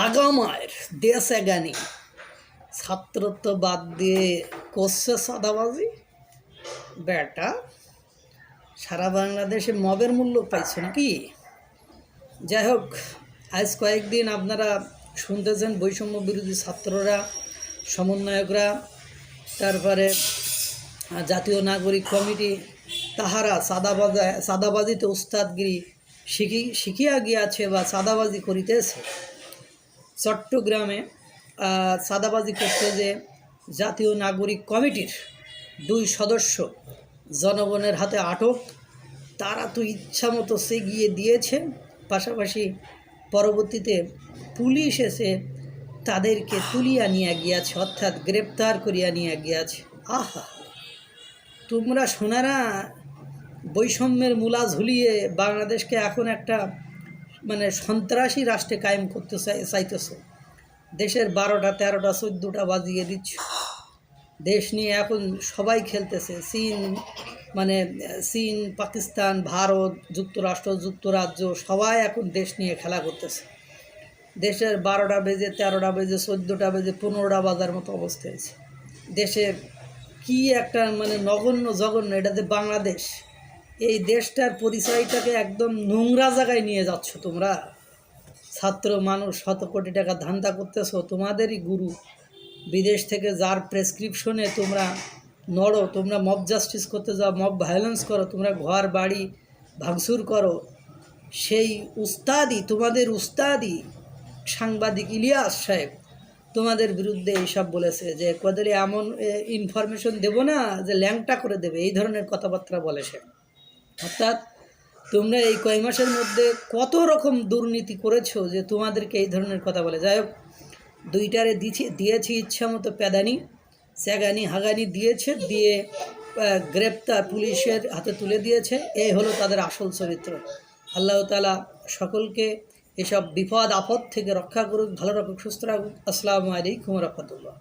লাগামায়ের দেশে জ্ঞানী ছাত্রত্ব বাদ দিয়ে করছে সাদাবাজি। বেটা সারা বাংলাদেশে মবের মূল্য পাইছে নাকি? যাই হোক, আজ কয়েকদিন আপনারা শুনতেছেন বৈষম্য বিরোধী ছাত্ররা, সমন্বয়করা, তারপরে জাতীয় নাগরিক কমিটি, তাহারা সাদাবাজিতে উস্তাদগিরি শিখিয়া গিয়াছে বা সাদাবাজি করিতেছে। চট্টগ্রামে সাদাবাজি করতে যে জাতীয় নাগরিক কমিটির 2 সদস্য জনগণের হাতে আটক। তারা তো ইচ্ছামতো সে গিয়ে দিয়েছে, পাশাপাশি পরবর্তীতে পুলিশ এসে তাদেরকে তুলিয়া নিয়ে গিয়াছে, অর্থাৎ গ্রেপ্তার করিয়া নিয়ে গিয়াছে। আহা, তোমরা সোনারা বৈষম্যের মূলা ঝুলিয়ে বাংলাদেশকে এখন একটা সন্ত্রাসী রাষ্ট্রে কায়েম করতে চাইতেছ। দেশের 12টা 13টা 14টা বাজিয়ে দিচ্ছ। দেশ নিয়ে এখন সবাই খেলতেছে। চীন, পাকিস্তান, ভারত, যুক্তরাষ্ট্র, যুক্তরাজ্য সবাই এখন দেশ নিয়ে খেলা করতেছে। দেশের 12টা বেজে 13টা বেজে 14টা বেজে 15টা বাজার মতো অবস্থা হয়েছে। দেশের কি একটা নগণ্য জঘন্য, এটাতে বাংলাদেশ, এই দেশটার পরিচয়টাকে একদম নোংরা জায়গায় নিয়ে যাচ্ছ তোমরা। ছাত্র মানুষ, শত কোটি টাকা ধান্দা করতেছো, তোমাদেরই গুরু বিদেশ থেকে যার প্রেসক্রিপশনে তোমরা নড়ো, তোমরা মব জাস্টিস করতে যাও, মব ভায়োলেন্স করো, তোমরা ঘর বাড়ি ভাঙচুর করো। সেই উস্তাদি, তোমাদের উস্তাদি সাংবাদিক ইলিয়াস সাহেব তোমাদের বিরুদ্ধে এইসব বলেছে যে কদের এমন ইনফরমেশন দেব না যে ল্যাংটা করে দেবে, এই ধরনের কথাবার্তা বলেছে। অর্থাৎ তোমরা এই কয় মাসের মধ্যে কত রকম দুর্নীতি করেছো যে তোমাদেরকে এই ধরনের কথা বলে। যাই হোক, 2টারে দিয়েছি ইচ্ছা মতো প্যাদানি, স্যাগানি, হাগানি দিয়েছে, দিয়ে গ্রেপ্তার পুলিশের হাতে তুলে দিয়েছে। এই হলো তাদের আসল চরিত্র। আল্লাহ তাআলা সকলকে এসব বিপদ আপদ থেকে রক্ষা করুক, ভালো রাখুক, সুস্থ রাখুক। আসসালামু আলাইকুম ওয়া রাহমাতুল্লাহ।